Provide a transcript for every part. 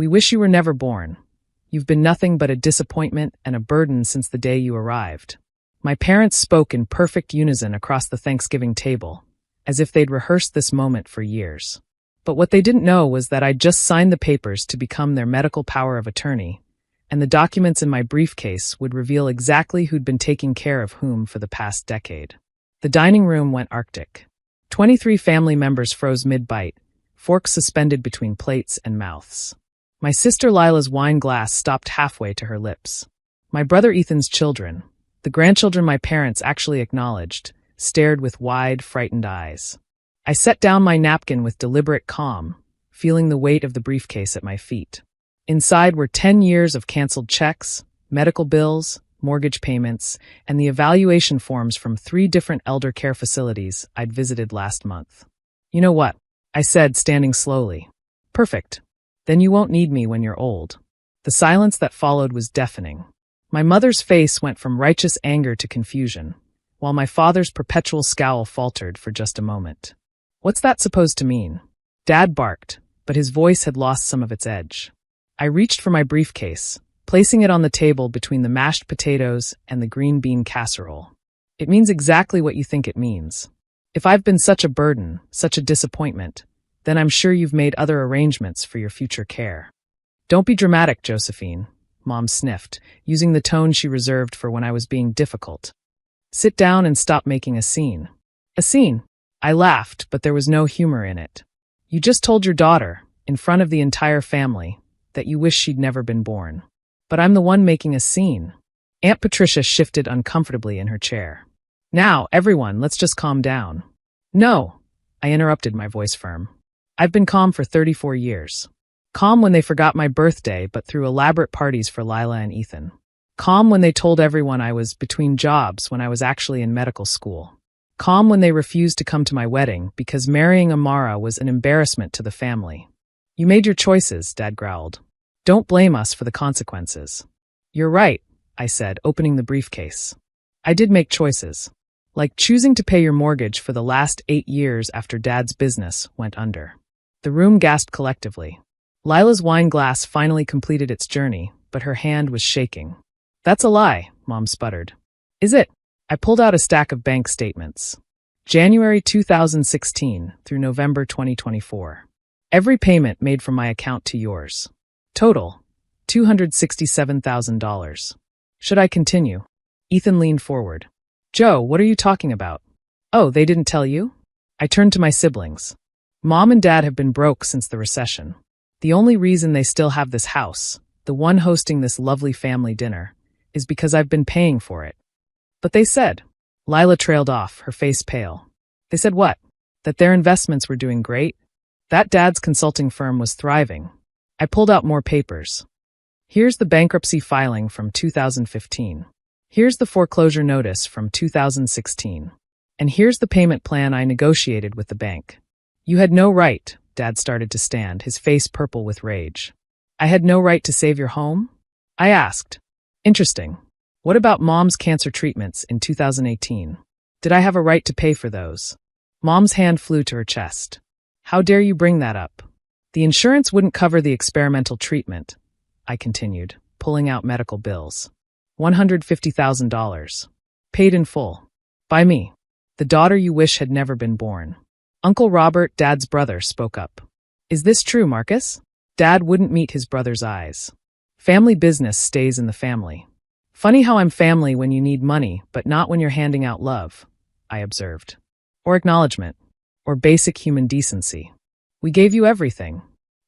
We wish you were never born. You've been nothing but a disappointment and a burden since the day you arrived." My parents spoke in perfect unison across the Thanksgiving table, as if they'd rehearsed this moment for years. But what they didn't know was that I'd just signed the papers to become their medical power of attorney, and the documents in my briefcase would reveal exactly who'd been taking care of whom for the past decade. The dining room went arctic. 23 family members froze mid-bite, forks suspended between plates and mouths. My sister Lila's wine glass stopped halfway to her lips. My brother Ethan's children, the grandchildren my parents actually acknowledged, stared with wide, frightened eyes. I set down my napkin with deliberate calm, feeling the weight of the briefcase at my feet. Inside were 10 years of canceled checks, medical bills, mortgage payments, and the evaluation forms from 3 different elder care facilities I'd visited last month. "You know what?" I said, standing slowly. "Perfect. Then you won't need me when you're old." The silence that followed was deafening. My mother's face went from righteous anger to confusion, while my father's perpetual scowl faltered for just a moment. "What's that supposed to mean?" Dad barked, but his voice had lost some of its edge. I reached for my briefcase, placing it on the table between the mashed potatoes and the green bean casserole. "It means exactly what you think it means. If I've been such a burden, such a disappointment, then I'm sure you've made other arrangements for your future care." "Don't be dramatic, Josephine," Mom sniffed, using the tone she reserved for when I was being difficult. "Sit down and stop making a scene." "A scene?" I laughed, but there was no humor in it. "You just told your daughter, in front of the entire family, that you wish she'd never been born. But I'm the one making a scene." Aunt Patricia shifted uncomfortably in her chair. "Now, everyone, let's just calm down." "No," I interrupted, my voice firm. "I've been calm for 34 years. Calm when they forgot my birthday but threw elaborate parties for Lila and Ethan. Calm when they told everyone I was between jobs when I was actually in medical school. Calm when they refused to come to my wedding because marrying Amara was an embarrassment to the family." "You made your choices," Dad growled. "Don't blame us for the consequences." "You're right," I said, opening the briefcase. "I did make choices. Like choosing to pay your mortgage for the last 8 years after Dad's business went under." The room gasped collectively. Lila's wine glass finally completed its journey, but her hand was shaking. "That's a lie," Mom sputtered. "Is it?" I pulled out a stack of bank statements. January 2016 through November 2024. Every payment made from my account to yours. Total, $267,000. Should I continue? Ethan leaned forward. "Joe, what are you talking about?" "Oh, they didn't tell you?" I turned to my siblings. Mom and Dad have been broke since the recession. The only reason they still have this house, the one hosting this lovely family dinner, is because I've been paying for it. "But they said," Lila trailed off, her face pale. "They said what? That their investments were doing great? That Dad's consulting firm was thriving." I pulled out more papers. "Here's the bankruptcy filing from 2015. Here's the foreclosure notice from 2016. And here's the payment plan I negotiated with the bank." "You had no right," Dad started to stand, his face purple with rage. "I had no right to save your home?" I asked. "Interesting. What about Mom's cancer treatments in 2018? Did I have a right to pay for those?" Mom's hand flew to her chest. "How dare you bring that up?" "The insurance wouldn't cover the experimental treatment," I continued, pulling out medical bills. $150,000. Paid in full. By me. The daughter you wish had never been born. Uncle Robert, Dad's brother, spoke up. "Is this true, Marcus?" Dad wouldn't meet his brother's eyes. "Family business stays in the family." "Funny how I'm family when you need money, but not when you're handing out love," I observed. "Or acknowledgement. Or basic human decency. We gave you everything."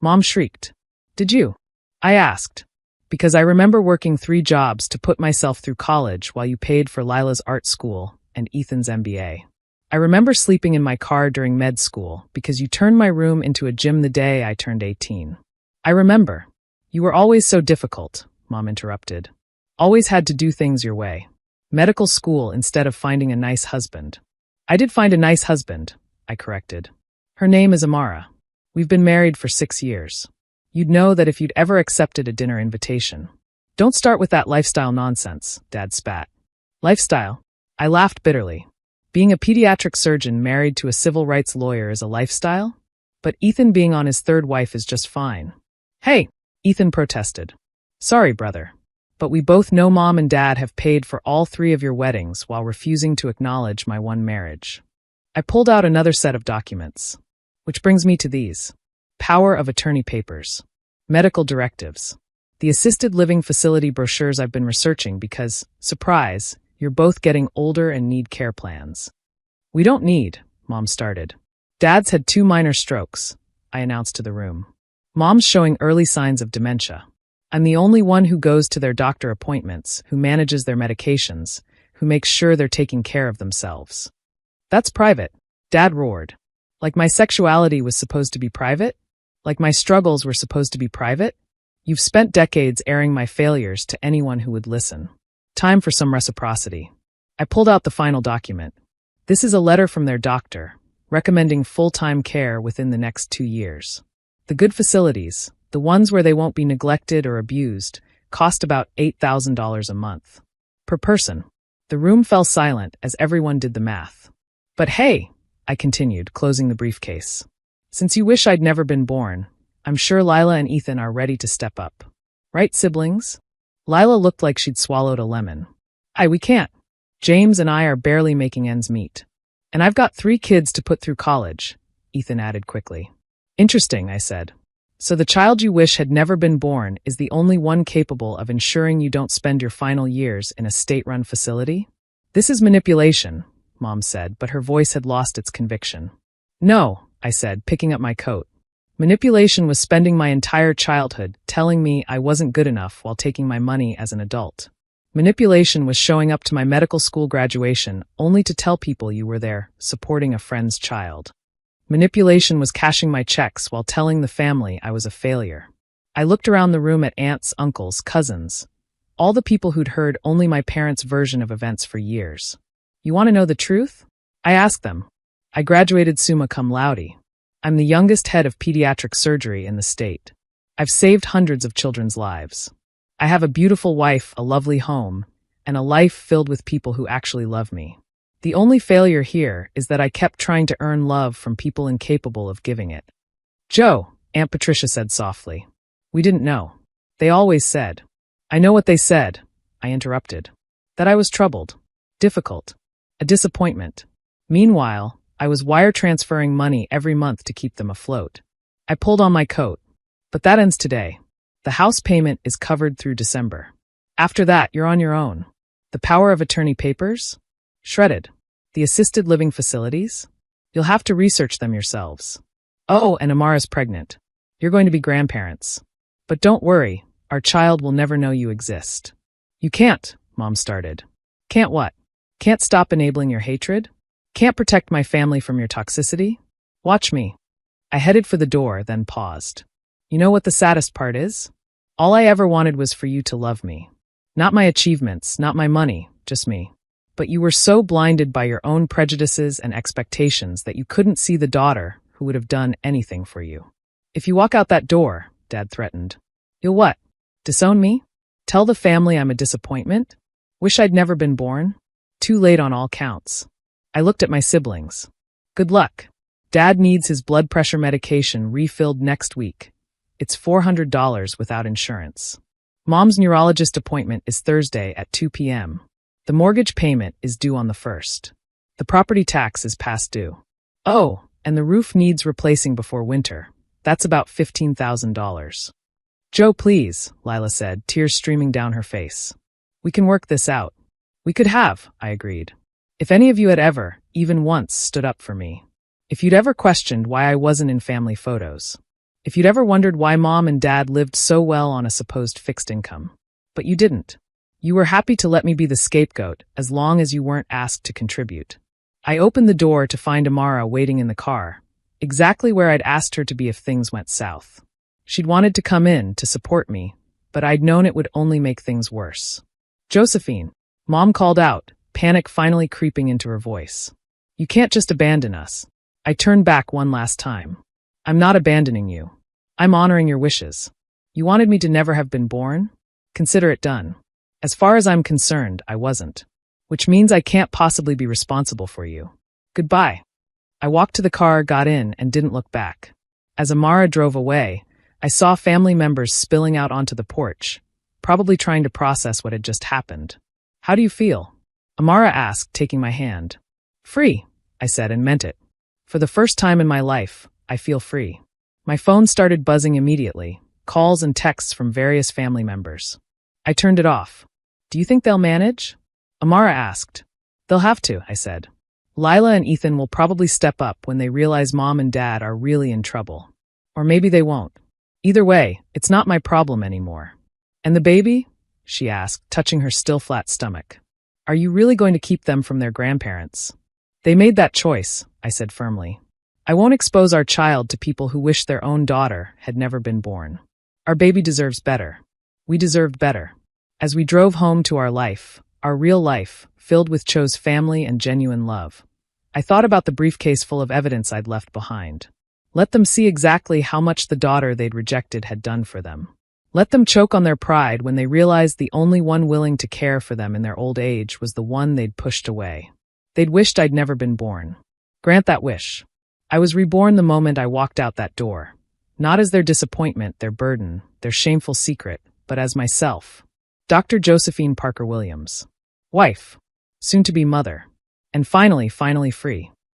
Mom shrieked. "Did you?" I asked. "Because I remember working 3 jobs to put myself through college while you paid for Lila's art school and Ethan's MBA. I remember sleeping in my car during med school because you turned my room into a gym the day I turned 18. I remember. You were always so difficult," Mom interrupted. "Always had to do things your way. Medical school instead of finding a nice husband." "I did find a nice husband," I corrected. "Her name is Amara. We've been married for 6 years. You'd know that if you'd ever accepted a dinner invitation." "Don't start with that lifestyle nonsense," Dad spat. "Lifestyle?" I laughed bitterly. "Being a pediatric surgeon married to a civil rights lawyer is a lifestyle? But Ethan being on his 3rd wife is just fine." "Hey!" Ethan protested. Sorry, brother. But we both know Mom and Dad have paid for all 3 of your weddings while refusing to acknowledge my one marriage. I pulled out another set of documents. Which brings me to these. Power of attorney papers. Medical directives. The assisted living facility brochures I've been researching because, surprise, you're both getting older and need care plans. We don't need, Mom started. Dad's had 2 minor strokes, I announced to the room. Mom's showing early signs of dementia. I'm the only one who goes to their doctor appointments, who manages their medications, who makes sure they're taking care of themselves. That's private, Dad roared. Like my sexuality was supposed to be private? Like my struggles were supposed to be private? You've spent decades airing my failures to anyone who would listen. Time for some reciprocity. I pulled out the final document. This is a letter from their doctor, recommending full-time care within the next 2 years. The good facilities, the ones where they won't be neglected or abused, cost about $8,000 a month. Per person. The room fell silent as everyone did the math. But hey, I continued, closing the briefcase. Since you wish I'd never been born, I'm sure Lila and Ethan are ready to step up. Right, siblings? Lila looked like she'd swallowed a lemon. We can't. James and I are barely making ends meet. And I've got 3 kids to put through college, Ethan added quickly. Interesting, I said. So the child you wish had never been born is the only one capable of ensuring you don't spend your final years in a state-run facility? This is manipulation, Mom said, but her voice had lost its conviction. No, I said, picking up my coat. Manipulation was spending my entire childhood telling me I wasn't good enough while taking my money as an adult. Manipulation was showing up to my medical school graduation only to tell people you were there, supporting a friend's child. Manipulation was cashing my checks while telling the family I was a failure. I looked around the room at aunts, uncles, cousins, all the people who'd heard only my parents' version of events for years. You want to know the truth? I asked them. I graduated summa cum laude. I'm the youngest head of pediatric surgery in the state. I've saved hundreds of children's lives. I have a beautiful wife, a lovely home, and a life filled with people who actually love me. The only failure here is that I kept trying to earn love from people incapable of giving it. Joe, Aunt Patricia said softly. We didn't know. They always said. I know what they said, I interrupted. That I was troubled, difficult, a disappointment. Meanwhile, I was wire transferring money every month to keep them afloat. I pulled on my coat. But that ends today. The house payment is covered through December. After that, you're on your own. The power of attorney papers? Shredded. The assisted living facilities? You'll have to research them yourselves. Oh, and Amara's pregnant. You're going to be grandparents. But don't worry, our child will never know you exist. You can't, Mom started. Can't what? Can't stop enabling your hatred? Can't protect my family from your toxicity? Watch me. I headed for the door, then paused. You know what the saddest part is? All I ever wanted was for you to love me. Not my achievements, not my money, just me. But you were so blinded by your own prejudices and expectations that you couldn't see the daughter who would have done anything for you. If you walk out that door, Dad threatened. You'll what? Disown me? Tell the family I'm a disappointment? Wish I'd never been born? Too late on all counts. I looked at my siblings. Good luck. Dad needs his blood pressure medication refilled next week. It's $400 without insurance. Mom's neurologist appointment is Thursday at 2 p.m. The mortgage payment is due on the 1st. The property tax is past due. Oh, and the roof needs replacing before winter. That's about $15,000. Joe, please, Lila said, tears streaming down her face. We can work this out. We could have, I agreed. If any of you had ever, even once, stood up for me. If you'd ever questioned why I wasn't in family photos. If you'd ever wondered why Mom and Dad lived so well on a supposed fixed income. But you didn't. You were happy to let me be the scapegoat as long as you weren't asked to contribute. I opened the door to find Amara waiting in the car, exactly where I'd asked her to be if things went south. She'd wanted to come in to support me, but I'd known it would only make things worse. Josephine, Mom called out, panic finally creeping into her voice. You can't just abandon us. I turned back one last time. I'm not abandoning you. I'm honoring your wishes. You wanted me to never have been born? Consider it done. As far as I'm concerned, I wasn't. Which means I can't possibly be responsible for you. Goodbye. I walked to the car, got in, and didn't look back. As Amara drove away, I saw family members spilling out onto the porch, probably trying to process what had just happened. "How do you feel?" Amara asked, taking my hand. "Free," I said, and meant it. For the first time in my life, I feel free. My phone started buzzing immediately, calls and texts from various family members. I turned it off. "Do you think they'll manage?" Amara asked. "They'll have to," I said. "Lila and Ethan will probably step up when they realize Mom and Dad are really in trouble. Or maybe they won't. Either way, it's not my problem anymore." "And the baby?" she asked, touching her still flat stomach. "Are you really going to keep them from their grandparents?" "They made that choice," I said firmly. "I won't expose our child to people who wish their own daughter had never been born. Our baby deserves better. We deserved better." As we drove home to our life, our real life, filled with Cho's family and genuine love, I thought about the briefcase full of evidence I'd left behind. Let them see exactly how much the daughter they'd rejected had done for them. Let them choke on their pride when they realized the only one willing to care for them in their old age was the one they'd pushed away. They'd wished I'd never been born. Grant that wish. I was reborn the moment I walked out that door. Not as their disappointment, their burden, their shameful secret, but as myself. Dr. Josephine Parker Williams. Wife. Soon-to-be mother. And finally free.